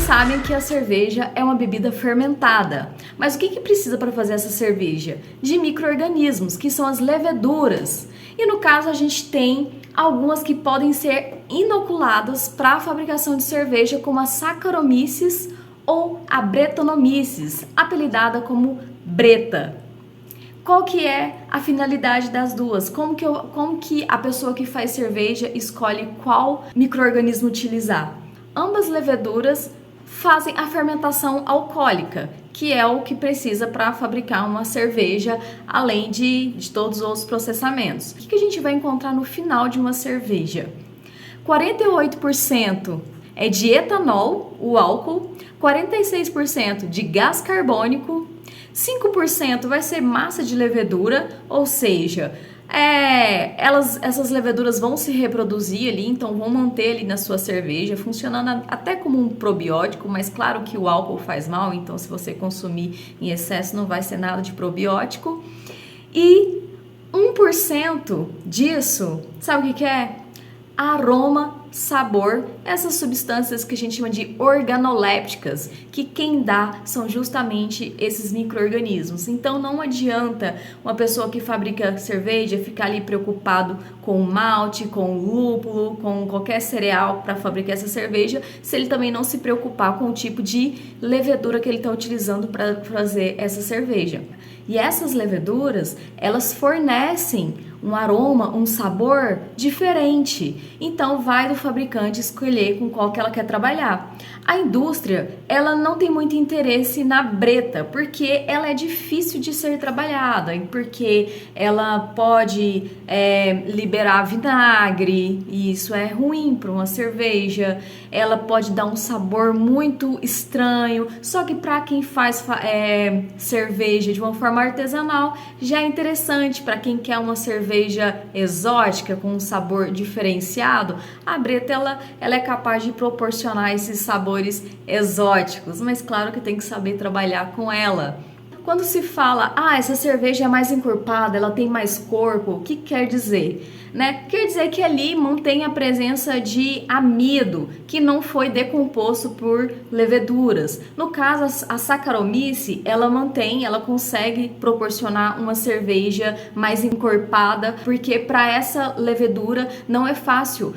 sabem que a cerveja é uma bebida fermentada, mas o que precisa para fazer essa cerveja? De micro-organismos, que são as leveduras. E no caso a gente tem algumas que podem ser inoculadas para a fabricação de cerveja, como a Saccharomyces ou a Brettanomyces, apelidada como Breta. Qual que é a finalidade das duas? Como que a pessoa que faz cerveja escolhe qual micro-organismo utilizar? Ambas leveduras fazem a fermentação alcoólica, que é o que precisa para fabricar uma cerveja, além de todos os outros processamentos. O que a gente vai encontrar no final de uma cerveja? 48% é de etanol, o álcool, 46% de gás carbônico, 5% vai ser massa de levedura, ou seja, essas leveduras vão se reproduzir ali, então vão manter ali na sua cerveja, funcionando até como um probiótico, mas claro que o álcool faz mal, então se você consumir em excesso não vai ser nada de probiótico. E 1% disso, sabe o que é? Aroma, sabor, essas substâncias que a gente chama de organolépticas, que quem dá são justamente esses micro-organismos. Então não adianta uma pessoa que fabrica cerveja ficar ali preocupado com o malte, com o lúpulo, com qualquer cereal para fabricar essa cerveja, se ele também não se preocupar com o tipo de levedura que ele está utilizando para fazer essa cerveja. E essas leveduras, elas fornecem um aroma, um sabor diferente. Então vai do fabricante escolher com qual que ela quer trabalhar. A indústria, ela não tem muito interesse na breta, porque ela é difícil de ser trabalhada, porque ela pode liberar vinagre, e isso é ruim para uma cerveja. Ela pode dar um sabor muito estranho, só que para quem faz cerveja de uma forma artesanal, já é interessante. Para quem quer uma cerveja exótica com um sabor diferenciado, a breta ela é capaz de proporcionar esses sabores exóticos, mas claro que tem que saber trabalhar com ela. Quando se fala, essa cerveja é mais encorpada, ela tem mais corpo, o que quer dizer? Quer dizer que ali mantém a presença de amido, que não foi decomposto por leveduras. No caso, a Saccharomyces, ela consegue proporcionar uma cerveja mais encorpada, porque para essa levedura não é fácil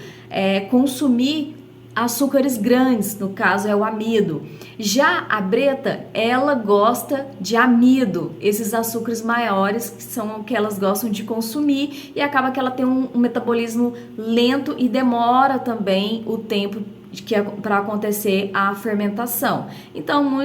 consumir açúcares grandes, no caso é o amido. Já a breta, ela gosta de amido, esses açúcares maiores que são o que elas gostam de consumir, e acaba que ela tem um metabolismo lento e demora também o tempo para acontecer a fermentação. Então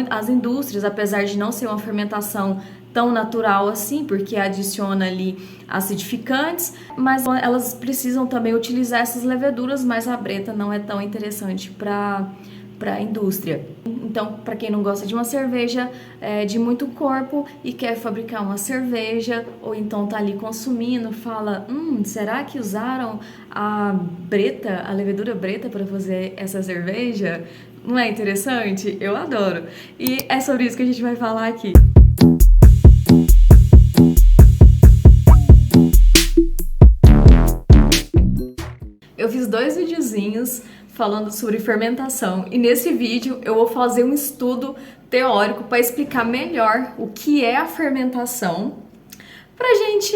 as indústrias, apesar de não ser uma fermentação tão natural assim, porque adiciona ali acidificantes, mas elas precisam também utilizar essas leveduras, mas a breta não é tão interessante para a indústria. Então, para quem não gosta de uma cerveja de muito corpo e quer fabricar uma cerveja, ou então tá ali consumindo, fala, será que usaram a levedura breta para fazer essa cerveja? Não é interessante? Eu adoro. E é sobre isso que a gente vai falar aqui. Eu fiz 2 videozinhos falando sobre fermentação, e nesse vídeo eu vou fazer um estudo teórico para explicar melhor o que é a fermentação, pra gente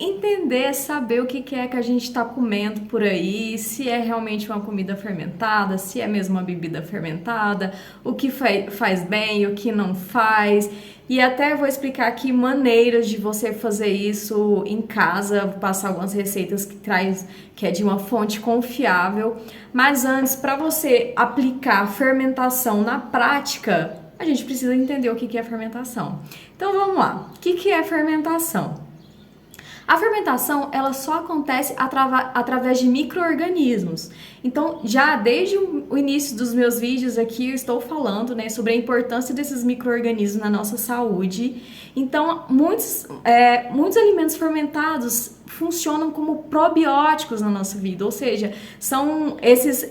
entender, saber o que é que a gente está comendo por aí, se é realmente uma comida fermentada, se é mesmo uma bebida fermentada, o que faz bem, o que não faz. E até vou explicar aqui maneiras de você fazer isso em casa, vou passar algumas receitas que é de uma fonte confiável. Mas antes, para você aplicar fermentação na prática, a gente precisa entender o que é fermentação. Então vamos lá, o que é fermentação? A fermentação, ela só acontece através de micro-organismos. Então, já desde o início dos meus vídeos aqui, eu estou falando, sobre a importância desses micro-organismos na nossa saúde. Então, muitos alimentos fermentados funcionam como probióticos na nossa vida, ou seja, são esses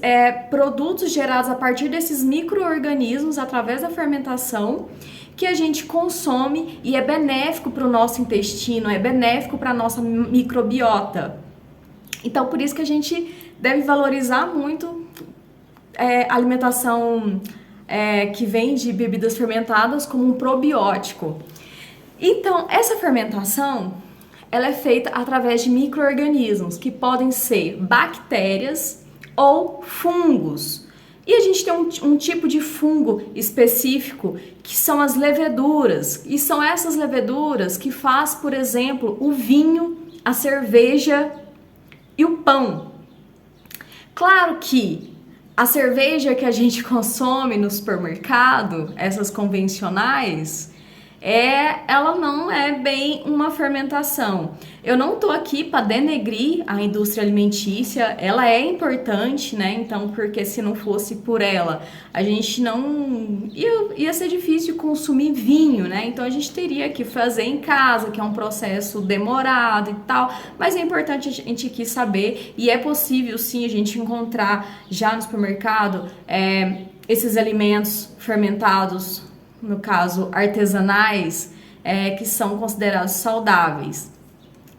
produtos gerados a partir desses micro-organismos através da fermentação, que a gente consome e é benéfico para o nosso intestino, é benéfico para a nossa microbiota. Então, por isso que a gente deve valorizar muito a alimentação que vem de bebidas fermentadas como um probiótico. Então, essa fermentação, ela é feita através de micro-organismos, que podem ser bactérias ou fungos. E a gente tem um tipo de fungo específico, que são as leveduras. E são essas leveduras que faz, por exemplo, o vinho, a cerveja e o pão. Claro que a cerveja que a gente consome no supermercado, essas convencionais, ela não é bem uma fermentação. Eu não tô aqui para denegrir a indústria alimentícia, ela é importante, né? Então, porque se não fosse por ela, a gente não ia ser difícil consumir vinho, né? Então a gente teria que fazer em casa, que é um processo demorado e tal, mas é importante a gente aqui saber, e é possível sim a gente encontrar já no supermercado esses alimentos fermentados, no caso artesanais, que são considerados saudáveis.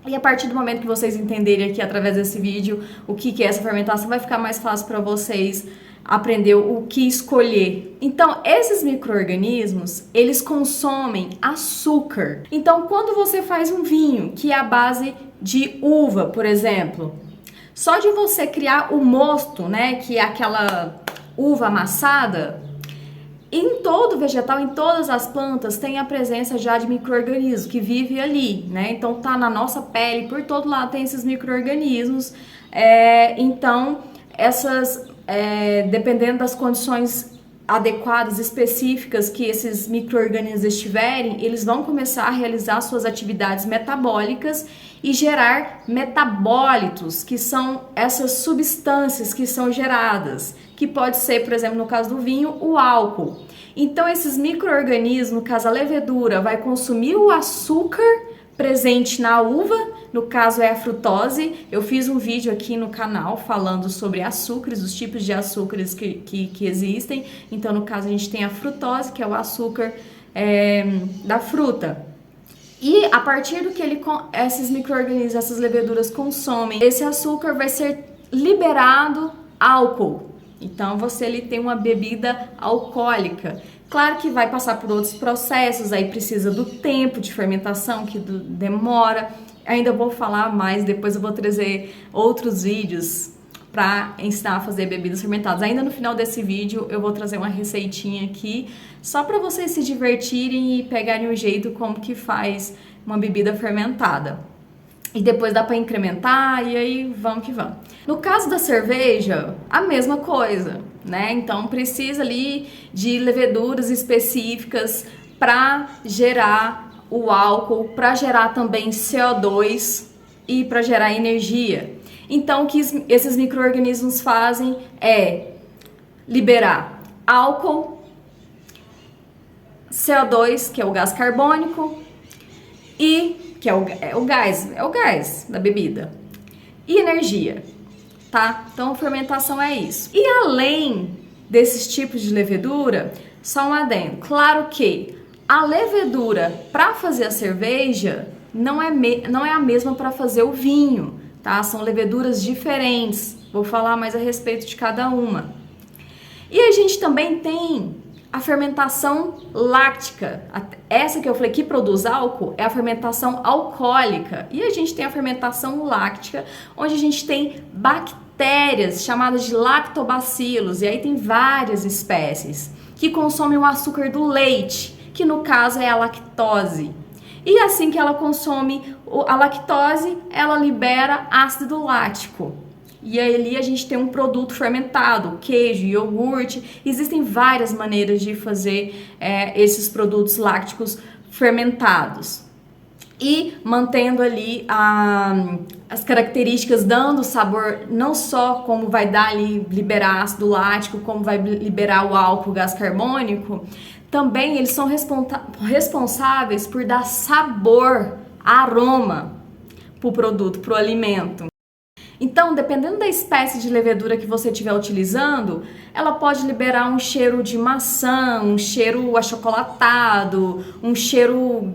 E a partir do momento que vocês entenderem aqui através desse vídeo o que é essa fermentação, vai ficar mais fácil para vocês aprender o que escolher. Então, esses micro-organismos, eles consomem açúcar. Então, quando você faz um vinho que é à base de uva, por exemplo, só de você criar o mosto, né, que é aquela uva amassada, em todo vegetal, em todas as plantas, tem a presença já de micro-organismos que vivem ali, né? Então tá na nossa pele, por todo lado tem esses micro-organismos. Então, dependendo das condições adequadas, específicas que esses micro-organismos estiverem, eles vão começar a realizar suas atividades metabólicas e gerar metabólitos, que são essas substâncias que são geradas, que pode ser, por exemplo, no caso do vinho, o álcool. Então, esses micro-organismos, no caso a levedura, vai consumir o açúcar presente na uva, no caso é a frutose. Eu fiz um vídeo aqui no canal falando sobre açúcares, os tipos de açúcares que existem. Então, no caso, a gente tem a frutose, que é o açúcar da fruta. E a partir do que esses micro-organismos, essas leveduras consomem, esse açúcar vai ser liberado álcool. Então, ele tem uma bebida alcoólica. Claro que vai passar por outros processos, aí precisa do tempo de fermentação, que demora. Ainda vou falar mais, depois eu vou trazer outros vídeos para ensinar a fazer bebidas fermentadas. Ainda no final desse vídeo eu vou trazer uma receitinha aqui, só para vocês se divertirem e pegarem o jeito como que faz uma bebida fermentada. E depois dá para incrementar e aí vamos que vamos. No caso da cerveja, a mesma coisa, né? Então precisa ali de leveduras específicas para gerar o álcool, para gerar também CO2 e para gerar energia. Então o que esses micro-organismos fazem é liberar álcool, CO2, que é o gás carbônico, e que é o gás da bebida, e energia, tá? Então, fermentação é isso. E além desses tipos de levedura, só um adendo. Claro que a levedura para fazer a cerveja não é a mesma para fazer o vinho, tá? São leveduras diferentes. Vou falar mais a respeito de cada uma. E a gente também tem a fermentação láctica. Essa que eu falei que produz álcool é a fermentação alcoólica. E a gente tem a fermentação láctica, onde a gente tem bactérias chamadas de lactobacilos. E aí tem várias espécies que consomem o açúcar do leite, que no caso é a lactose. E assim que ela consome a lactose, ela libera ácido lático. E ali a gente tem um produto fermentado, queijo, iogurte. Existem várias maneiras de fazer esses produtos lácticos fermentados. E mantendo ali as características, dando sabor, não só como vai dar ali, liberar ácido lático, como vai liberar o álcool, o gás carbônico, também eles são responsáveis por dar sabor, aroma para o produto, para o alimento. Então, dependendo da espécie de levedura que você estiver utilizando, ela pode liberar um cheiro de maçã, um cheiro achocolatado, um cheiro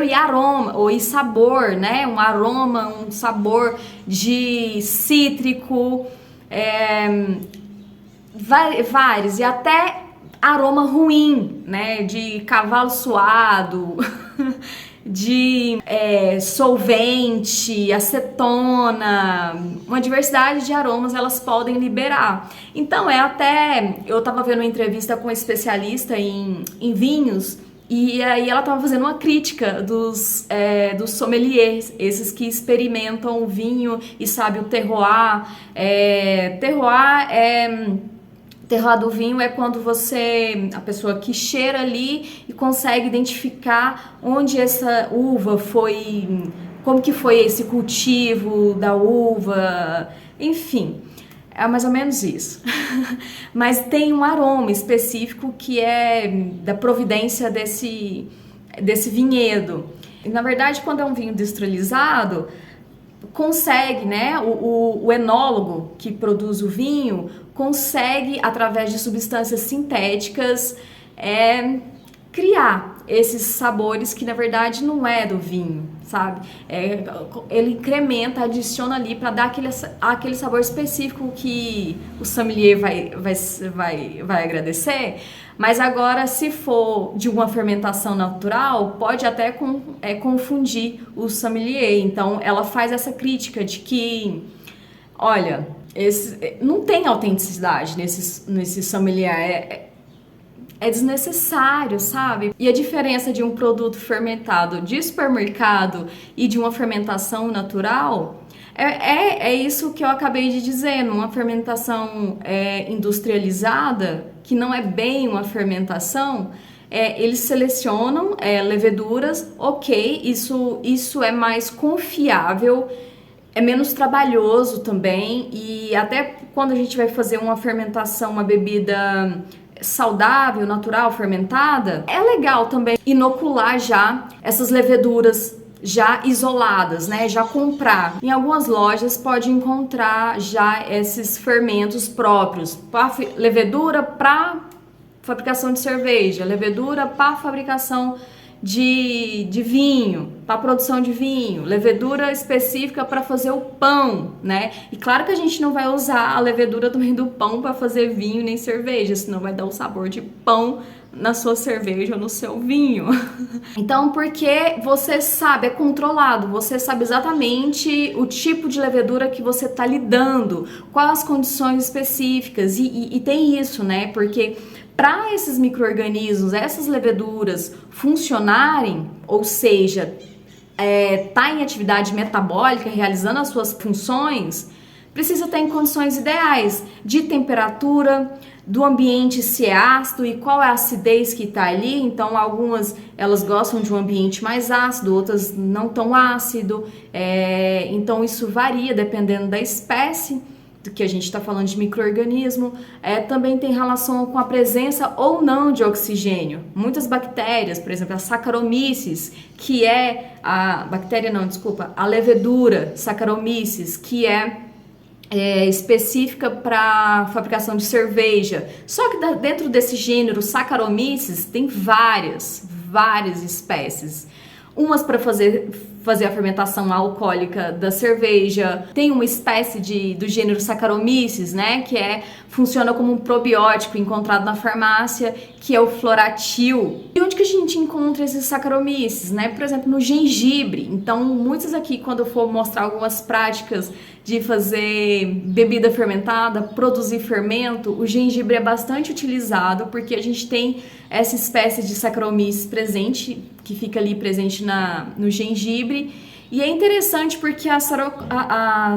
e aroma, ou e sabor, né? Um aroma, um sabor de cítrico, vários, e até aroma ruim, né? De cavalo suado, de solvente, acetona, uma diversidade de aromas elas podem liberar. Então eu tava vendo uma entrevista com um especialista em vinhos, e aí ela tava fazendo uma crítica dos sommeliers, esses que experimentam o vinho e sabem o terroir. Terroir do vinho é quando a pessoa que cheira ali e consegue identificar onde essa uva foi, como que foi esse cultivo da uva, enfim, é mais ou menos isso. Mas tem um aroma específico que é da providência desse vinhedo. E, na verdade, quando é um vinho industrializado, consegue, né, o enólogo que produz o vinho consegue, através de substâncias sintéticas, criar esses sabores que na verdade não é do vinho, sabe? Ele incrementa, adiciona ali para dar aquele sabor específico que o sommelier vai agradecer. Mas agora, se for de uma fermentação natural, pode até confundir o sommelier. Então, ela faz essa crítica de que, olha, não tem autenticidade nesse sommelier. É desnecessário, sabe? E a diferença de um produto fermentado de supermercado e de uma fermentação natural é isso que eu acabei de dizer. Numa fermentação industrializada, que não é bem uma fermentação, eles selecionam leveduras, ok, isso é mais confiável, é menos trabalhoso também, e até quando a gente vai fazer uma fermentação, uma bebida saudável, natural, fermentada, é legal também inocular já essas leveduras já isoladas, né? Já comprar. Em algumas lojas pode encontrar já esses fermentos próprios, levedura para fabricação de cerveja, levedura para fabricação de vinho, para produção de vinho, levedura específica para fazer o pão, né? E claro que a gente não vai usar a levedura também do pão para fazer vinho nem cerveja, senão vai dar o sabor de pão na sua cerveja ou no seu vinho. Então, porque você sabe, é controlado, você sabe exatamente o tipo de levedura que você está lidando, quais as condições específicas, e tem isso, né? Porque para esses micro-organismos, essas leveduras funcionarem, ou seja, tá em atividade metabólica, realizando as suas funções, precisa estar em condições ideais de temperatura, do ambiente se é ácido e qual é a acidez que está ali. Então, algumas elas gostam de um ambiente mais ácido, outras não tão ácido. Então, isso varia dependendo da espécie do que a gente está falando de micro-organismo. Também tem relação com a presença ou não de oxigênio. Muitas bactérias, por exemplo, a Saccharomyces, que é a levedura Saccharomyces, que é específica para fabricação de cerveja. Só que dentro desse gênero Saccharomyces tem várias espécies. Umas para fazer a fermentação alcoólica da cerveja. Tem uma espécie do gênero Saccharomyces, né, que funciona como um probiótico encontrado na farmácia, que é o Floratil. E onde que a gente encontra esses Saccharomyces, né? Por exemplo, no gengibre. Então, muitos aqui, quando eu for mostrar algumas práticas de fazer bebida fermentada, produzir fermento, o gengibre é bastante utilizado, porque a gente tem essa espécie de Saccharomyces presente, que fica ali presente no gengibre. E é interessante porque a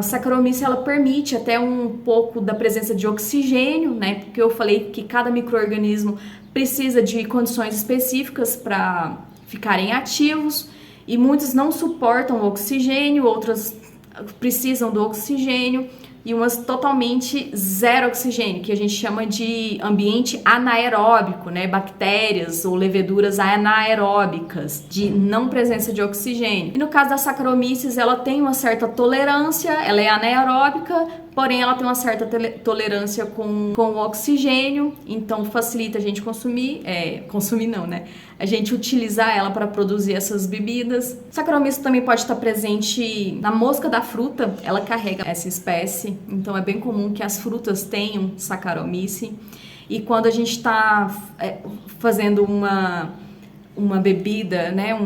Saccharomyces ela permite até um pouco da presença de oxigênio, né? Porque eu falei que cada micro-organismo precisa de condições específicas para ficarem ativos, e muitos não suportam o oxigênio, outras precisam do oxigênio, e umas totalmente zero oxigênio, que a gente chama de ambiente anaeróbico, né? Bactérias ou leveduras anaeróbicas, de não presença de oxigênio. E no caso da Saccharomyces, ela tem uma certa tolerância, ela é anaeróbica, porém ela tem uma certa tolerância com o oxigênio, então facilita a gente consumir não, né? A gente utilizar ela para produzir essas bebidas. Saccharomyces também pode estar presente na mosca da fruta, ela carrega essa espécie, então é bem comum que as frutas tenham Saccharomyces. E quando a gente está fazendo uma bebida, né,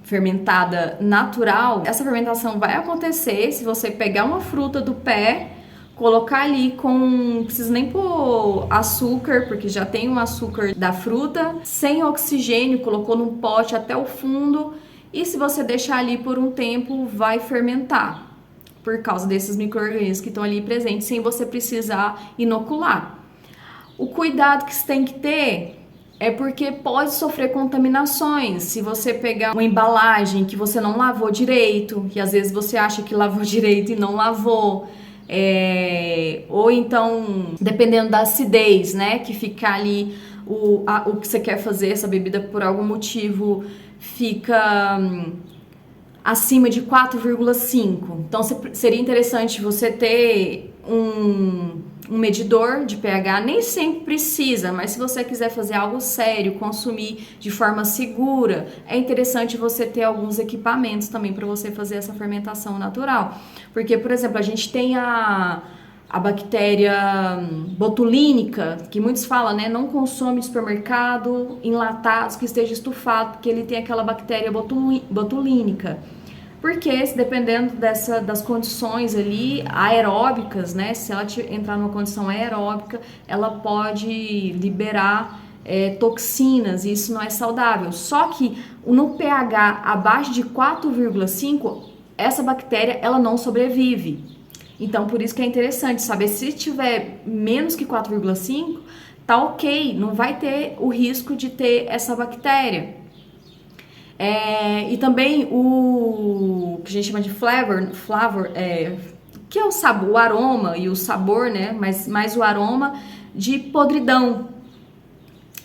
fermentada natural, essa fermentação vai acontecer se você pegar uma fruta do pé, colocar ali não precisa nem pôr açúcar, porque já tem um açúcar da fruta, sem oxigênio, colocou num pote até o fundo, e se você deixar ali por um tempo, vai fermentar, por causa desses micro-organismos que estão ali presentes, sem você precisar inocular. O cuidado que você tem que ter é porque pode sofrer contaminações. Se você pegar uma embalagem que você não lavou direito, e às vezes você acha que lavou direito e não lavou, ou então, dependendo da acidez, né, que fica ali, o que você quer fazer, essa bebida por algum motivo fica acima de 4,5. Então seria interessante você ter um medidor de pH, nem sempre precisa, mas se você quiser fazer algo sério, consumir de forma segura, é interessante você ter alguns equipamentos também para você fazer essa fermentação natural. Porque, por exemplo, a gente tem a bactéria botulínica, que muitos falam, né, não consome de supermercado enlatados que esteja estufado, porque ele tem aquela bactéria botulínica. Porque, dependendo das condições ali aeróbicas, né, se ela entrar numa condição aeróbica, ela pode liberar toxinas, e isso não é saudável. Só que no pH abaixo de 4,5, essa bactéria ela não sobrevive. Então, por isso que é interessante saber, se tiver menos que 4,5, tá ok, não vai ter o risco de ter essa bactéria. E também o que a gente chama de flavor, que é o sabor, o aroma e o sabor, né? Mas mais o aroma de podridão.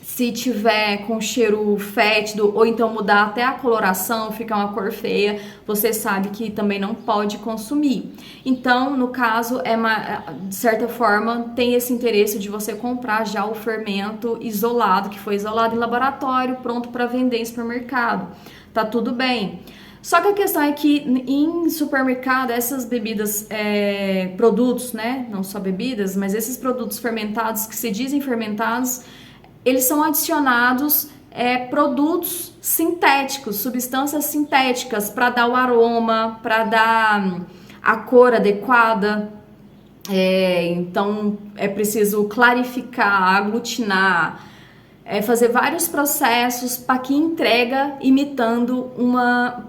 Se tiver com cheiro fétido ou então mudar até a coloração, ficar uma cor feia, você sabe que também não pode consumir. Então, no caso, de certa forma, tem esse interesse de você comprar já o fermento isolado, que foi isolado em laboratório, pronto para vender em supermercado. Tá tudo bem. Só que a questão é que em supermercado, essas bebidas, produtos, né? Não só bebidas, mas esses produtos fermentados, que se dizem fermentados, eles são adicionados produtos sintéticos, substâncias sintéticas para dar o aroma, para dar a cor adequada. Então é preciso clarificar, aglutinar, fazer vários processos para que entrega imitando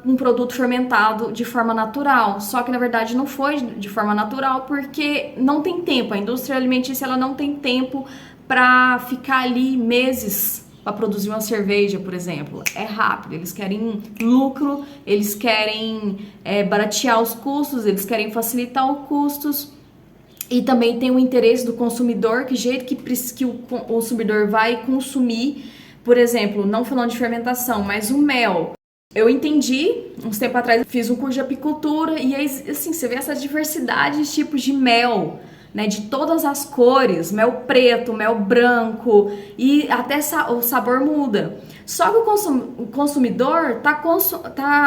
um produto fermentado de forma natural. Só que na verdade não foi de forma natural porque não tem tempo. A indústria alimentícia ela não tem tempo para ficar ali meses para produzir uma cerveja, por exemplo. É rápido, eles querem lucro, eles querem baratear os custos, eles querem facilitar os custos. E também tem o interesse do consumidor, que jeito que o consumidor vai consumir. Por exemplo, não falando de fermentação, mas o mel. Eu entendi, uns tempos atrás, eu fiz um curso de apicultura e aí, assim, você vê essa diversidade de tipos de mel, né, de todas as cores, mel preto, mel branco, e até o sabor muda. Só que o consumidor tá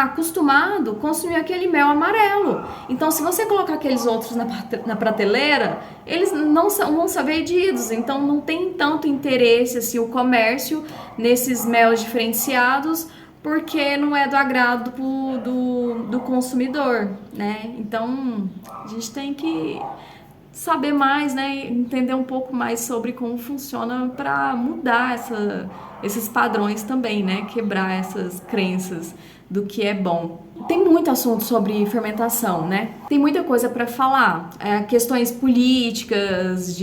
acostumado a consumir aquele mel amarelo. Então, se você colocar aqueles outros na prateleira, eles não vão ser vendidos. Então, não tem tanto interesse assim, o comércio nesses melos diferenciados, porque não é do agrado do consumidor, né? Então, a gente tem que saber mais, né, entender um pouco mais sobre como funciona para mudar esses padrões também, né, quebrar essas crenças do que é bom. Tem muito assunto sobre fermentação, né? Tem muita coisa para falar, questões políticas,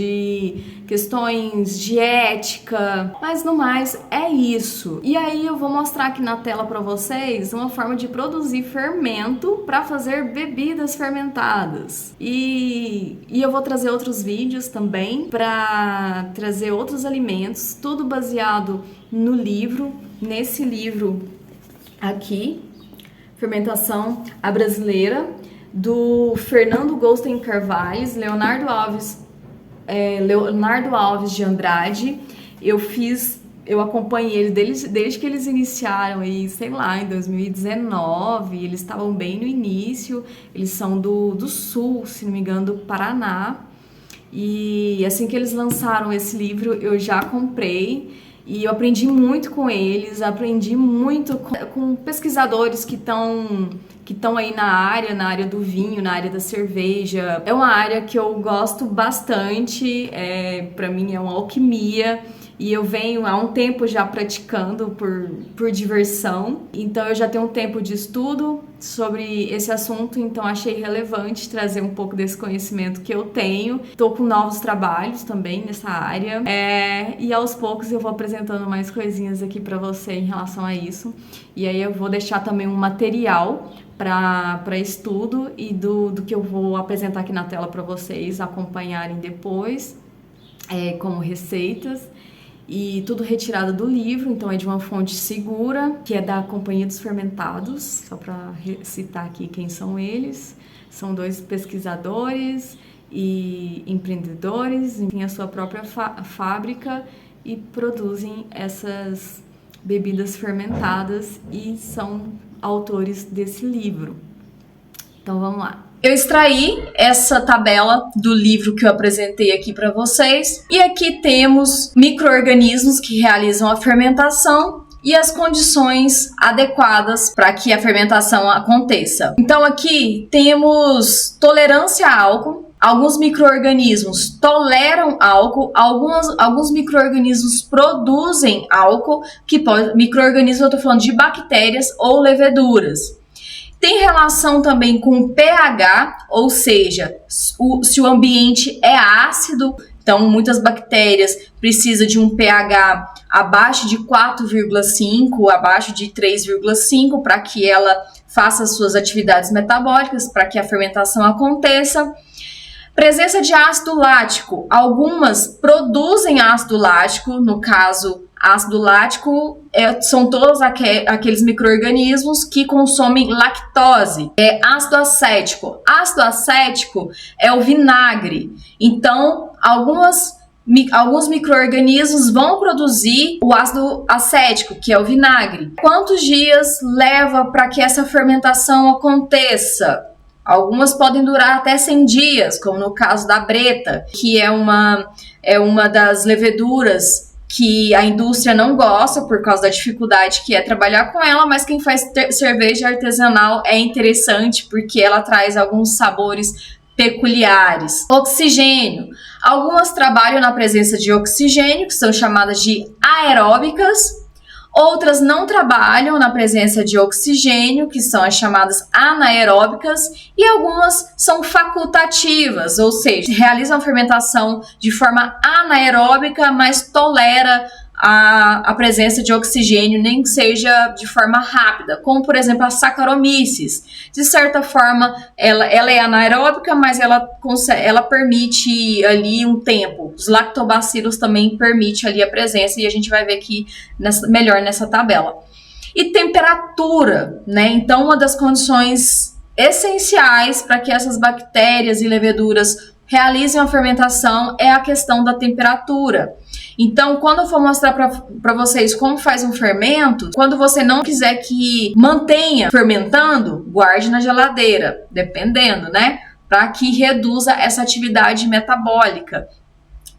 questões de ética, mas no mais é isso. E aí eu vou mostrar aqui na tela para vocês uma forma de produzir fermento para fazer bebidas fermentadas. E eu vou trazer outros vídeos também para trazer outros alimentos, tudo baseado no livro, nesse livro aqui, Fermentação à Brasileira, do Fernando Gosten Carvalho, Leonardo Alves de Andrade. Eu acompanhei ele desde que eles iniciaram aí, sei lá, em 2019, eles estavam bem no início, eles são do Sul, se não me engano, do Paraná. E assim que eles lançaram esse livro, eu já comprei e eu aprendi muito com eles, aprendi muito com pesquisadores que estão aí na área do vinho, na área da cerveja. É uma área que eu gosto bastante, para mim é uma alquimia. E eu venho há um tempo já praticando por diversão, então eu já tenho um tempo de estudo sobre esse assunto, então achei relevante trazer um pouco desse conhecimento que eu tenho. Estou com novos trabalhos também nessa área, e aos poucos eu vou apresentando mais coisinhas aqui para você em relação a isso. E aí eu vou deixar também um material para estudo e do que eu vou apresentar aqui na tela para vocês acompanharem depois, como receitas. E tudo retirado do livro, então é de uma fonte segura, que é da Companhia dos Fermentados, só para citar aqui quem são eles. São 2 pesquisadores e empreendedores, têm a sua própria fábrica e produzem essas bebidas fermentadas e são autores desse livro. Então vamos lá. Eu extraí essa tabela do livro que eu apresentei aqui para vocês. E aqui temos micro-organismos que realizam a fermentação e as condições adequadas para que a fermentação aconteça. Então aqui temos tolerância a álcool. Alguns micro-organismos toleram álcool, alguns micro-organismos produzem álcool, micro-organismos eu estou falando de bactérias ou leveduras. Tem relação também com o pH, ou seja, se o ambiente é ácido, então muitas bactérias precisam de um pH abaixo de 4,5, abaixo de 3,5, para que ela faça as suas atividades metabólicas, para que a fermentação aconteça. Presença de ácido lático. Algumas produzem ácido lático, no caso, ácido lático são todos aqueles micro-organismos que consomem lactose. Ácido acético. Ácido acético é o vinagre. Então, alguns micro-organismos vão produzir o ácido acético, que é o vinagre. Quantos dias leva para que essa fermentação aconteça? Algumas podem durar até 100 dias, como no caso da breta, que é uma das leveduras que a indústria não gosta por causa da dificuldade que é trabalhar com ela, mas quem faz cerveja artesanal é interessante porque ela traz alguns sabores peculiares. Oxigênio. Algumas trabalham na presença de oxigênio, que são chamadas de aeróbicas. Outras não trabalham na presença de oxigênio, que são as chamadas anaeróbicas, e algumas são facultativas, ou seja, realizam a fermentação de forma anaeróbica, mas tolera a presença de oxigênio, nem que seja de forma rápida, como por exemplo a Saccharomyces. De certa forma, ela é anaeróbica, mas ela permite ali um tempo. Os lactobacilos também permitem ali a presença, e a gente vai ver aqui melhor nessa tabela. E temperatura, né? Então, uma das condições essenciais para que essas bactérias e leveduras realizem a fermentação é a questão da temperatura. Então, quando eu for mostrar para vocês como faz um fermento, quando você não quiser que mantenha fermentando, guarde na geladeira, dependendo, né? Para que reduza essa atividade metabólica.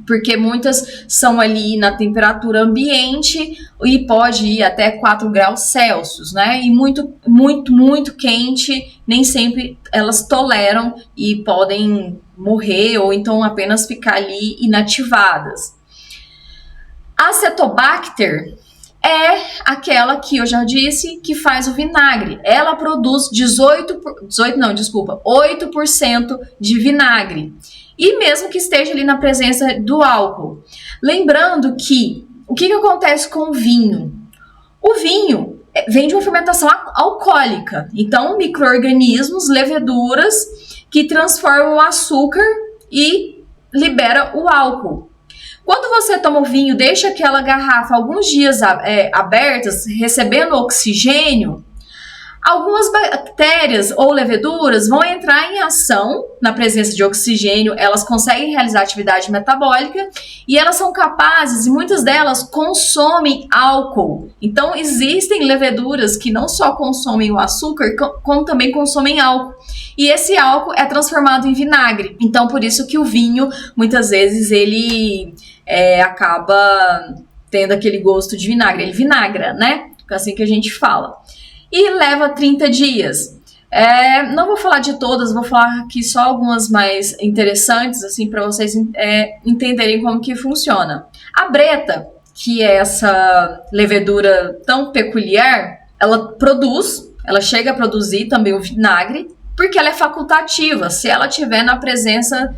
Porque muitas são ali na temperatura ambiente e pode ir até 4 graus Celsius, né? E muito, muito, muito quente, nem sempre elas toleram e podem morrer ou então apenas ficar ali inativadas. A Acetobacter é aquela que eu já disse que faz o vinagre. Ela produz 8% de vinagre. E mesmo que esteja ali na presença do álcool. Lembrando que o que acontece com o vinho? O vinho vem de uma fermentação alcoólica. Então, micro-organismos, leveduras que transformam o açúcar e libera o álcool. Quando você toma o vinho, deixa aquela garrafa alguns dias abertas, recebendo oxigênio, Algumas bactérias ou leveduras vão entrar em ação na presença de oxigênio, elas conseguem realizar atividade metabólica e elas são capazes, e muitas delas consomem álcool. Então existem leveduras que não só consomem o açúcar, como também consomem álcool. E esse álcool é transformado em vinagre. Então por isso que o vinho, muitas vezes, ele acaba tendo aquele gosto de vinagre. Ele vinagra, né? É assim que a gente fala. E leva 30 dias. Não vou falar de todas, vou falar aqui só algumas mais interessantes, assim, para vocês entenderem como que funciona. A breta, que é essa levedura tão peculiar, ela chega a produzir também o vinagre, porque ela é facultativa. Se ela tiver na presença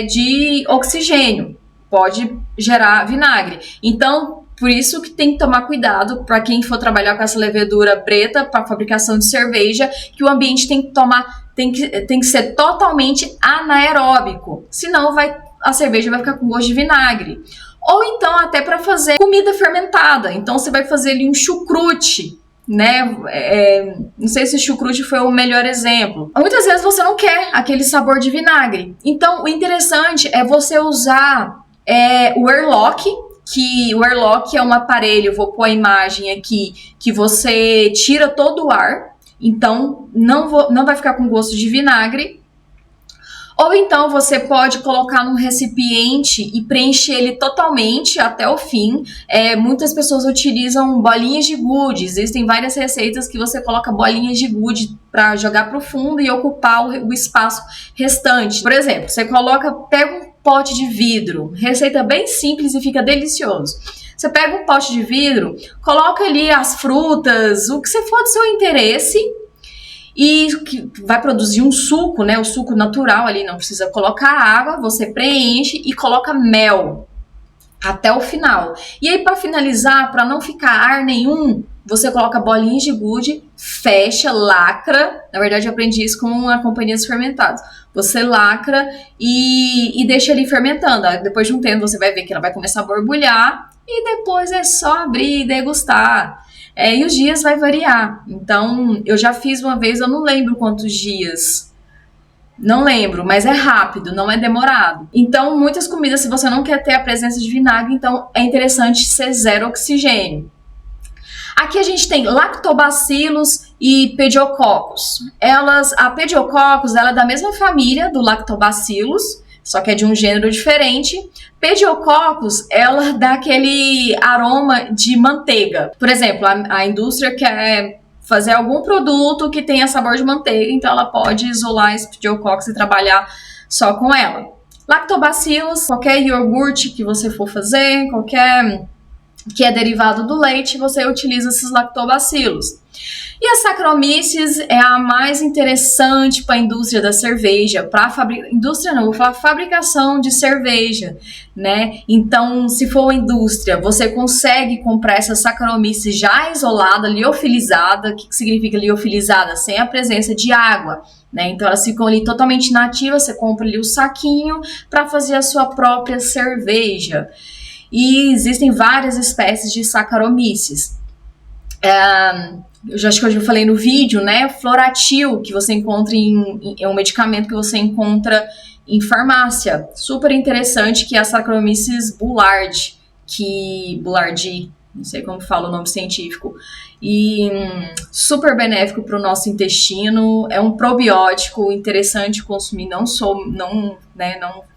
de oxigênio, pode gerar vinagre. Então, por isso que tem que tomar cuidado para quem for trabalhar com essa levedura preta para fabricação de cerveja, que o ambiente tem que ser totalmente anaeróbico, senão a cerveja vai ficar com gosto de vinagre. Ou então até para fazer comida fermentada, então você vai fazer ali um chucrute, né? Não sei se o chucrute foi o melhor exemplo. Muitas vezes você não quer aquele sabor de vinagre, então o interessante é você usar o airlock, que o airlock é um aparelho, vou pôr a imagem aqui, que você tira todo o ar, então não vai ficar com gosto de vinagre. Ou então você pode colocar num recipiente e preencher ele totalmente até o fim. Muitas pessoas utilizam bolinhas de gude, existem várias receitas que você coloca bolinhas de gude para jogar para o fundo e ocupar o espaço restante. Por exemplo, você pega um pote de vidro, receita bem simples e fica delicioso. Você pega um pote de vidro, coloca ali as frutas, o que você for do seu interesse, e que vai produzir um suco, né? O suco natural ali, não precisa colocar água, você preenche e coloca mel até o final. E aí, para finalizar, para não ficar ar nenhum, você coloca bolinhas de gude, fecha, lacra. Na verdade, eu aprendi isso com a Companhia dos Fermentados. Você lacra e deixa ali fermentando. Depois de um tempo, você vai ver que ela vai começar a borbulhar e depois é só abrir e degustar. E os dias vai variar. Então, eu já fiz uma vez, eu não lembro quantos dias. Não lembro, mas é rápido, não é demorado. Então, muitas comidas, se você não quer ter a presença de vinagre, então é interessante ser zero oxigênio. Aqui a gente tem lactobacillus e pediococcus. A pediococcus, ela é da mesma família do lactobacillus, só que é de um gênero diferente. Pediococcus, ela dá aquele aroma de manteiga. Por exemplo, a indústria quer fazer algum produto que tenha sabor de manteiga, então ela pode isolar esse pediococcus e trabalhar só com ela. Lactobacillus, qualquer iogurte que você for fazer, qualquer que é derivado do leite, você utiliza esses lactobacilos. E a Saccharomyces é a mais interessante para a indústria da cerveja, fabricação de cerveja, né? Então, se for uma indústria, você consegue comprar essa Saccharomyces já isolada, liofilizada. O que significa liofilizada? Sem a presença de água, né? Então, elas ficam ali totalmente nativas, você compra ali o saquinho para fazer a sua própria cerveja. E existem várias espécies de Saccharomyces. Acho que eu já falei no vídeo, né? Floratil, que você encontra é um medicamento que você encontra em farmácia. Super interessante, que é a Saccharomyces boulardii, não sei como fala o nome científico. E super benéfico para o nosso intestino. É um probiótico interessante consumir. Não só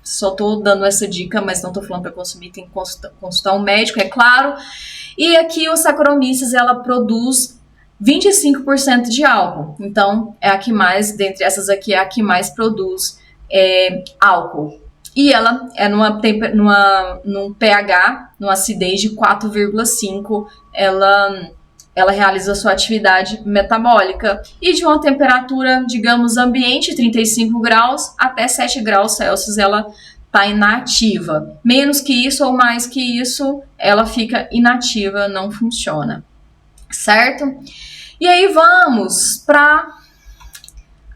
estou dando essa dica, mas não estou falando para consumir, tem que consultar um médico, é claro. E aqui o Saccharomyces, ela produz 25% de álcool. Então, é a que mais, dentre essas aqui, é a que mais produz álcool. E ela é num pH, numa acidez de 4,5, ela realiza a sua atividade metabólica. E de uma temperatura, digamos, ambiente, 35 graus até 7 graus Celsius, ela está inativa. Menos que isso ou mais que isso, ela fica inativa, não funciona. Certo? E aí vamos para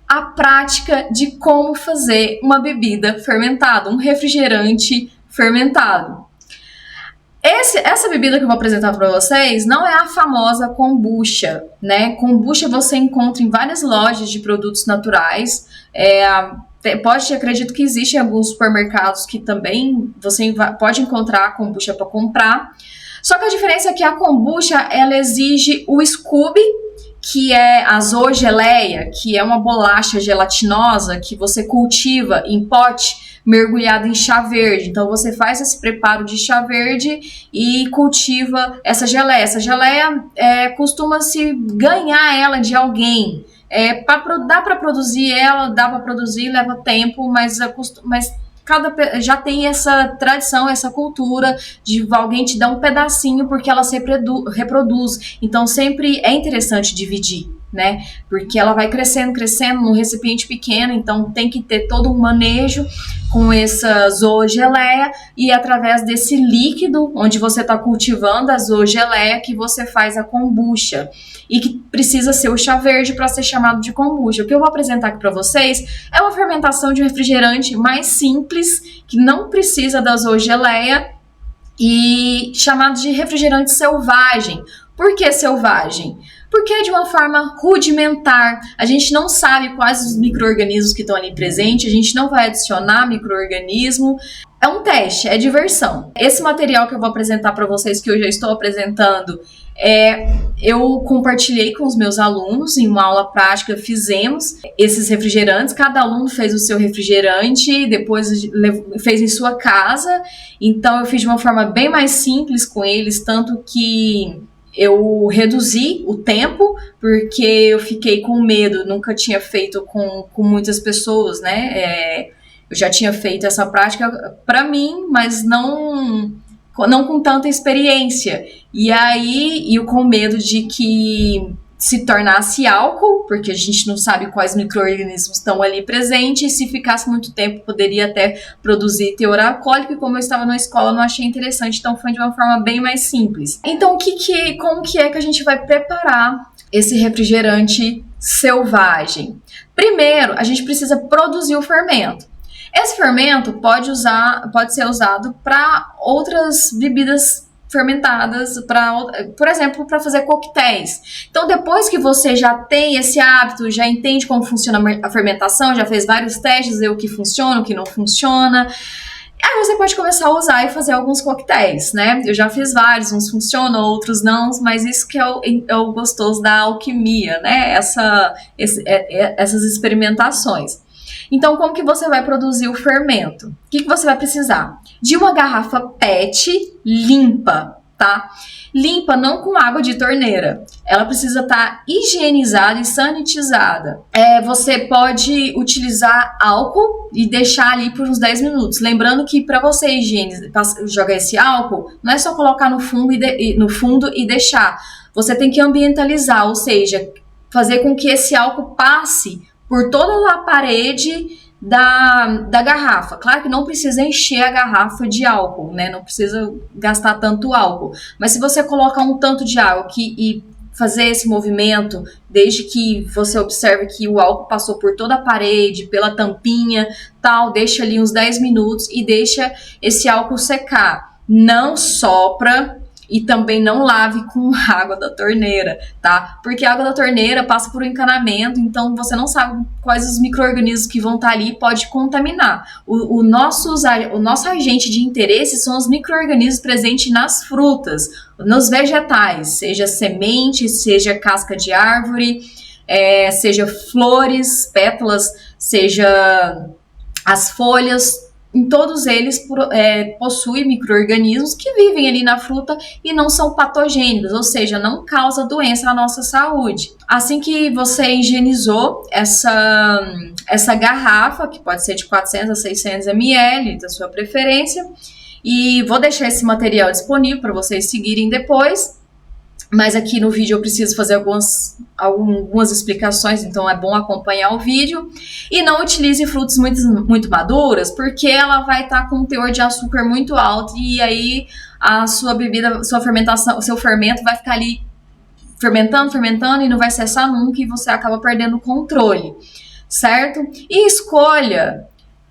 a prática de como fazer uma bebida fermentada, um refrigerante fermentado. Essa bebida que eu vou apresentar para vocês não é a famosa kombucha, né? Kombucha você encontra em várias lojas de produtos naturais. Acredito que existem alguns supermercados que também você pode encontrar a kombucha para comprar. Só que a diferença é que a kombucha, ela exige o Scooby, que é a zoogeleia, que é uma bolacha gelatinosa que você cultiva em pote mergulhado em chá verde. Então você faz esse preparo de chá verde e cultiva essa geleia. Essa geleia costuma-se ganhar ela de alguém. Dá para produzir ela, leva tempo, mas já tem essa tradição, essa cultura de alguém te dar um pedacinho porque ela se reproduz. Então sempre é interessante dividir, né? Porque ela vai crescendo num recipiente pequeno, então tem que ter todo um manejo com essa zoogeleia e através desse líquido onde você está cultivando a zoogeleia que você faz a kombucha e que precisa ser o chá verde para ser chamado de kombucha. O que eu vou apresentar aqui para vocês é uma fermentação de um refrigerante mais simples, que não precisa da zoogeleia e chamado de refrigerante selvagem. Por que selvagem? Porque é de uma forma rudimentar. A gente não sabe quais os micro-organismos que estão ali presentes, a gente não vai adicionar micro-organismo. É um teste, é diversão. Esse material que eu vou apresentar para vocês, que eu já estou apresentando, eu compartilhei com os meus alunos em uma aula prática, fizemos esses refrigerantes, cada aluno fez o seu refrigerante, depois fez em sua casa, então eu fiz de uma forma bem mais simples com eles, tanto que eu reduzi o tempo, porque eu fiquei com medo, nunca tinha feito com muitas pessoas, né? Eu já tinha feito essa prática para mim, mas não com tanta experiência. E com medo de que se tornasse álcool, porque a gente não sabe quais micro-organismos estão ali presentes, e se ficasse muito tempo poderia até produzir teor alcoólico, e como eu estava na escola não achei interessante, então foi de uma forma bem mais simples. Então como que é que a gente vai preparar esse refrigerante selvagem? Primeiro, a gente precisa produzir o fermento. Esse fermento pode ser usado para outras bebidas fermentadas, por exemplo, para fazer coquetéis. Então, depois que você já tem esse hábito, já entende como funciona a fermentação, já fez vários testes, ver o que funciona, o que não funciona, aí você pode começar a usar e fazer alguns coquetéis, né? Eu já fiz vários, uns funcionam, outros não, mas isso que é o gostoso da alquimia, né? Essas experimentações. Então, como que você vai produzir o fermento? O que você vai precisar? De uma garrafa PET limpa, tá? Limpa, não com água de torneira. Ela precisa estar higienizada e sanitizada. Você pode utilizar álcool e deixar ali por uns 10 minutos. Lembrando que para você jogar esse álcool, não é só colocar no fundo e deixar. Você tem que ambientalizar, ou seja, fazer com que esse álcool passe por toda a parede da garrafa. Claro que não precisa encher a garrafa de álcool, né? Não precisa gastar tanto álcool. Mas se você colocar um tanto de água e fazer esse movimento, desde que você observe que o álcool passou por toda a parede, pela tampinha, tal, deixa ali uns 10 minutos e deixa esse álcool secar. Não sopra e também não lave com água da torneira, tá? Porque a água da torneira passa por um encanamento, então você não sabe quais os micro-organismos que vão estar ali e pode contaminar. O nosso agente de interesse são os micro-organismos presentes nas frutas, nos vegetais, seja semente, seja casca de árvore, seja flores, pétalas, seja as folhas. Em todos eles possuem micro-organismos que vivem ali na fruta e não são patogênicos, ou seja, não causa doença à nossa saúde. Assim que você higienizou essa garrafa, que pode ser de 400 a 600 ml, da sua preferência, e vou deixar esse material disponível para vocês seguirem depois. Mas aqui no vídeo eu preciso fazer algumas explicações, então é bom acompanhar o vídeo. E não utilize frutas muito maduras, porque ela vai estar com um teor de açúcar muito alto e aí a sua bebida, sua fermentação, o seu fermento vai ficar ali fermentando e não vai cessar nunca e você acaba perdendo o controle, certo? E escolha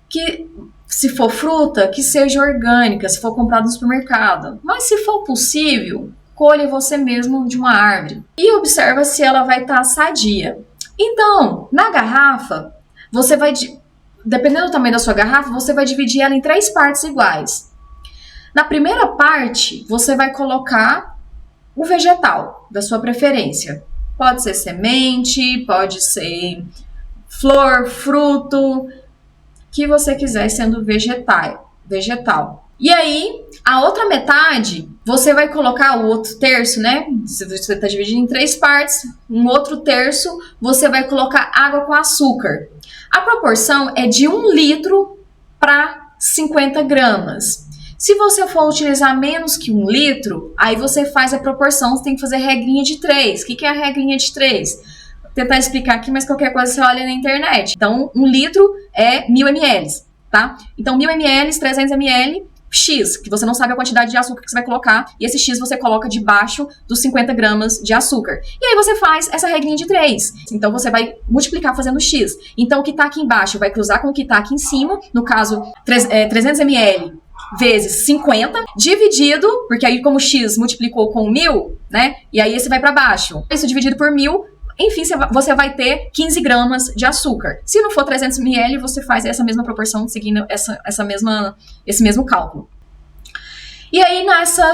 que Se for fruta, que seja orgânica, se for comprado no supermercado. Mas se for possível, colhe você mesmo de uma árvore. E observa se ela vai estar sadia. Então, na garrafa, você vai, dependendo do tamanho da sua garrafa, você vai dividir ela em 3 partes iguais. Na primeira parte, você vai colocar o vegetal da sua preferência. Pode ser semente, pode ser flor, fruto, que você quiser sendo vegetal. E aí, a outra metade, você vai colocar o outro terço, né? Se você está dividindo em 3 partes, um outro terço, você vai colocar água com açúcar. A proporção é de 1 litro para 50 gramas. Se você for utilizar menos que 1 litro, aí você faz a proporção, você tem que fazer regrinha de 3. O que é a regrinha de 3? Vou tentar explicar aqui, mas qualquer coisa você olha na internet. Então, 1 litro é 1000 ml, tá? Então, 1000 ml, 300 ml, X, que você não sabe a quantidade de açúcar que você vai colocar, e esse X você coloca debaixo dos 50 gramas de açúcar. E aí você faz essa regrinha de 3. Então, você vai multiplicar fazendo X. Então, o que tá aqui embaixo vai cruzar com o que tá aqui em cima, no caso, 300 ml vezes 50, dividido, porque aí como X multiplicou com 1000, né? E aí esse vai para baixo. Isso dividido por 1000, enfim, você vai ter 15 gramas de açúcar. Se não for 300 ml, você faz essa mesma proporção, seguindo esse mesmo cálculo. E aí, nessa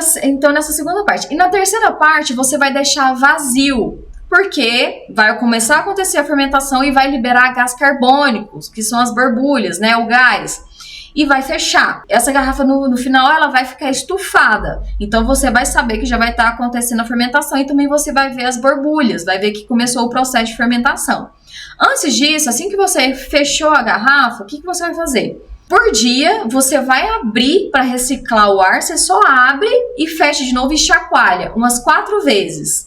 segunda parte. E na terceira parte, você vai deixar vazio, porque vai começar a acontecer a fermentação e vai liberar gás carbônico, que são as borbulhas, né? O gás. E vai fechar. Essa garrafa, no final, ela vai ficar estufada. Então, você vai saber que já vai estar acontecendo a fermentação e também você vai ver as borbulhas, vai ver que começou o processo de fermentação. Antes disso, assim que você fechou a garrafa, o que você vai fazer? Por dia, você vai abrir para reciclar o ar, você só abre e fecha de novo e chacoalha umas 4 vezes.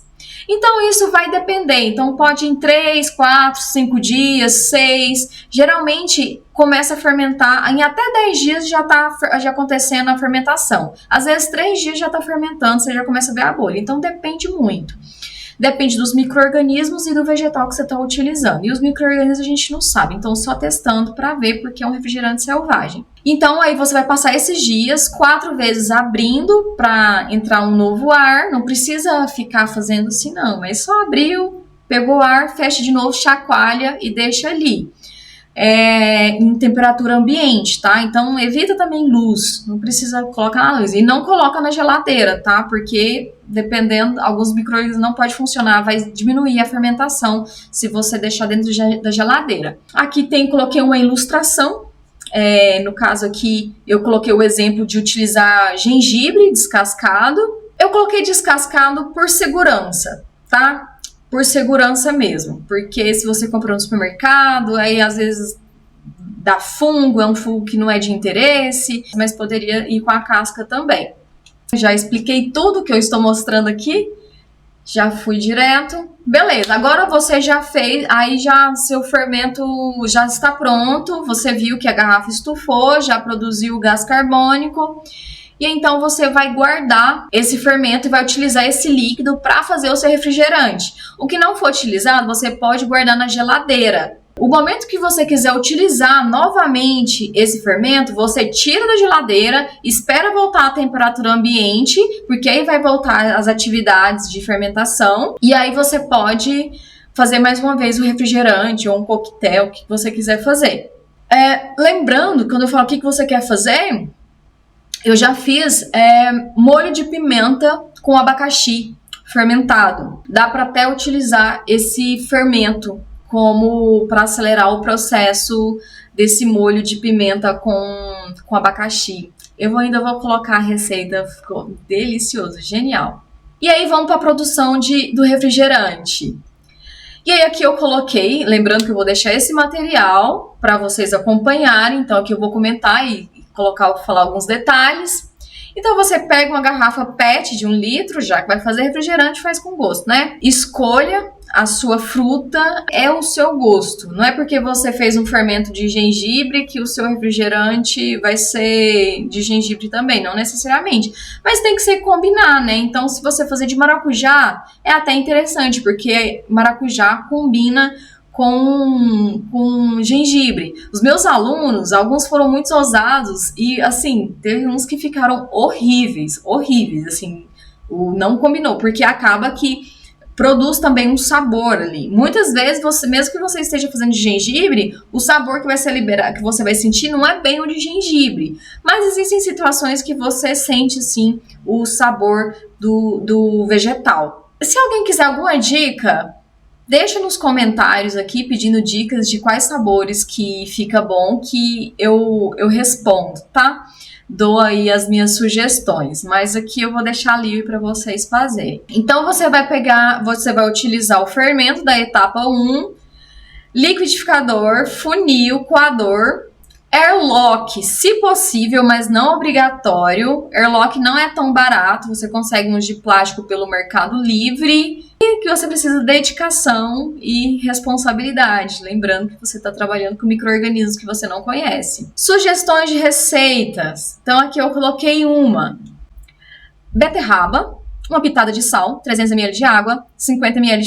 Então, isso vai depender. Então, pode ir em 3, 4, 5 dias, 6. Geralmente, começa a fermentar. Em até 10 dias já está acontecendo a fermentação. Às vezes, 3 dias já está fermentando, você já começa a ver a bolha. Então, depende muito. Depende dos micro-organismos e do vegetal que você está utilizando. E os micro-organismos a gente não sabe, então só testando para ver, porque é um refrigerante selvagem. Então aí você vai passar esses dias 4 vezes abrindo para entrar um novo ar. Não precisa ficar fazendo assim não, mas só abriu, pegou ar, fecha de novo, chacoalha e deixa ali. Em temperatura ambiente, tá? Então evita também luz, não precisa colocar na luz. E não coloca na geladeira, tá? Porque dependendo, alguns micro-organismos não pode funcionar, vai diminuir a fermentação se você deixar dentro da geladeira. Aqui coloquei uma ilustração. No caso aqui, eu coloquei o exemplo de utilizar gengibre descascado. Eu coloquei descascado por segurança, tá? Por segurança mesmo, porque se você compra no supermercado, aí às vezes dá fungo, é um fungo que não é de interesse, mas poderia ir com a casca também. Já expliquei tudo que eu estou mostrando aqui, já fui direto. Beleza, agora você já fez, aí já seu fermento já está pronto, você viu que a garrafa estufou, já produziu gás carbônico. E então você vai guardar esse fermento e vai utilizar esse líquido para fazer o seu refrigerante. O que não for utilizado, você pode guardar na geladeira. O momento que você quiser utilizar novamente esse fermento, você tira da geladeira, espera voltar à temperatura ambiente, porque aí vai voltar as atividades de fermentação. E aí você pode fazer mais uma vez o refrigerante ou um coquetel, o que você quiser fazer. Lembrando, quando eu falo o que você quer fazer... Eu já fiz molho de pimenta com abacaxi fermentado. Dá para até utilizar esse fermento como para acelerar o processo desse molho de pimenta com abacaxi. Eu ainda vou colocar a receita, ficou delicioso, genial. E aí vamos para a produção do refrigerante. E aí aqui eu coloquei, lembrando que eu vou deixar esse material para vocês acompanharem, então aqui eu vou comentar e falar alguns detalhes. Então você pega uma garrafa PET de 1 litro, já que vai fazer refrigerante, faz com gosto, né? Escolha a sua fruta, é o seu gosto. Não é porque você fez um fermento de gengibre que o seu refrigerante vai ser de gengibre também, não necessariamente. Mas tem que ser combinar, né? Então se você fazer de maracujá, é até interessante, porque maracujá combina com gengibre. Os meus alunos, alguns foram muito ousados e, assim, teve uns que ficaram horríveis, assim, não combinou, porque acaba que produz também um sabor ali. Muitas vezes, mesmo que você esteja fazendo de gengibre, o sabor que vai ser liberado, que você vai sentir, não é bem o de gengibre. Mas existem situações que você sente, sim, o sabor do vegetal. Se alguém quiser alguma dica, deixa nos comentários aqui pedindo dicas de quais sabores que fica bom, que eu respondo, tá? Dou aí as minhas sugestões, mas aqui eu vou deixar livre para vocês fazerem. Então você vai utilizar o fermento da etapa 1, liquidificador, funil, coador, airlock, se possível, mas não obrigatório. Airlock não é tão barato, você consegue uns de plástico pelo Mercado Livre. E que você precisa de dedicação e responsabilidade. Lembrando que você está trabalhando com micro-organismos que você não conhece. Sugestões de receitas. Então aqui eu coloquei uma. Beterraba, uma pitada de sal, 300 ml de água, 50 ml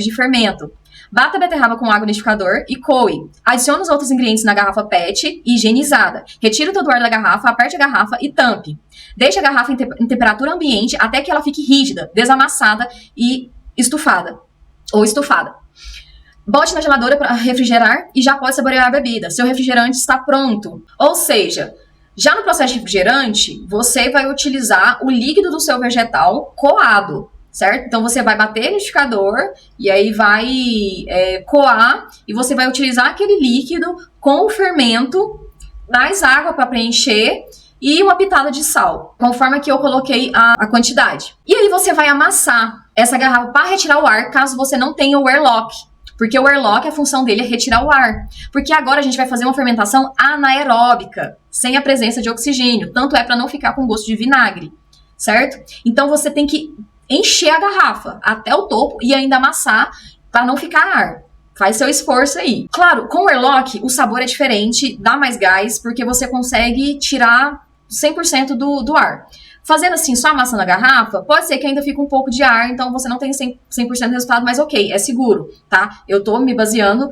de fermento. Bata a beterraba com água no liquidificador e coe. Adicione os outros ingredientes na garrafa PET higienizada. Retire todo o ar da garrafa, aperte a garrafa e tampe. Deixe a garrafa em temperatura ambiente até que ela fique rígida, desamassada e estufada. Bote na geladora para refrigerar e já pode saborear a bebida. Seu refrigerante está pronto. Ou seja, já no processo de refrigerante, você vai utilizar o líquido do seu vegetal coado. Certo? Então você vai bater no liquidificador e aí vai coar e você vai utilizar aquele líquido com o fermento, mais água para preencher e uma pitada de sal, conforme aqui eu coloquei a quantidade. E aí você vai amassar essa garrafa para retirar o ar, caso você não tenha o airlock. Porque o airlock, a função dele é retirar o ar. Porque agora a gente vai fazer uma fermentação anaeróbica, sem a presença de oxigênio. Tanto é para não ficar com gosto de vinagre, certo? Então você tem que encher a garrafa até o topo e ainda amassar para não ficar ar. Faz seu esforço aí. Claro, com o airlock o sabor é diferente, dá mais gás, porque você consegue tirar 100% do ar. Fazendo assim, só amassando a garrafa, pode ser que ainda fique um pouco de ar, então você não tem 100% do resultado, mas ok, é seguro, tá? Eu tô me baseando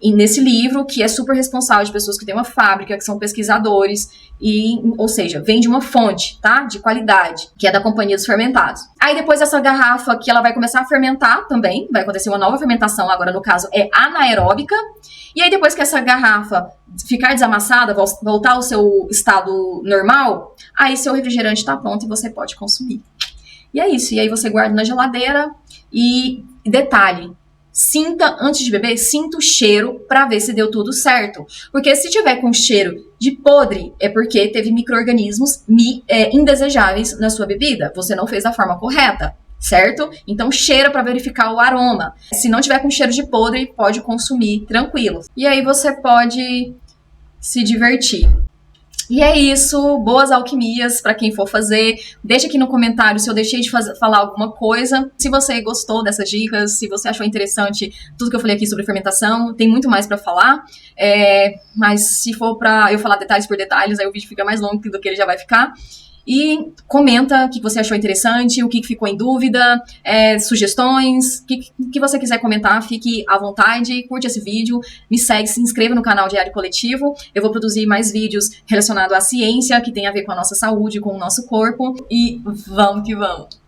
nesse livro, que é super responsável, de pessoas que têm uma fábrica, que são pesquisadores, ou seja, vem de uma fonte, tá? De qualidade, que é da Companhia dos Fermentados. Aí depois dessa garrafa aqui, ela vai começar a fermentar também, vai acontecer uma nova fermentação, agora no caso é anaeróbica, e aí depois que essa garrafa ficar desamassada, voltar ao seu estado normal, aí seu refrigerante está pronto e você pode consumir. E é isso, e aí você guarda na geladeira e detalhe, antes de beber, sinta o cheiro para ver se deu tudo certo. Porque se tiver com cheiro de podre, é porque teve micro-organismos indesejáveis na sua bebida. Você não fez da forma correta, certo? Então cheira para verificar o aroma. Se não tiver com cheiro de podre, pode consumir tranquilo. E aí você pode se divertir. E é isso, boas alquimias para quem for fazer. Deixa aqui no comentário se eu deixei de falar alguma coisa. Se você gostou dessas dicas, se você achou interessante tudo que eu falei aqui sobre fermentação, tem muito mais para falar. Mas se for para eu falar detalhes por detalhes, aí o vídeo fica mais longo do que ele já vai ficar. E comenta o que você achou interessante, o que ficou em dúvida, sugestões, o que você quiser comentar, fique à vontade, curte esse vídeo, me segue, se inscreva no canal Diário Coletivo. Eu vou produzir mais vídeos relacionados à ciência, que tem a ver com a nossa saúde, com o nosso corpo, e vamos que vamos!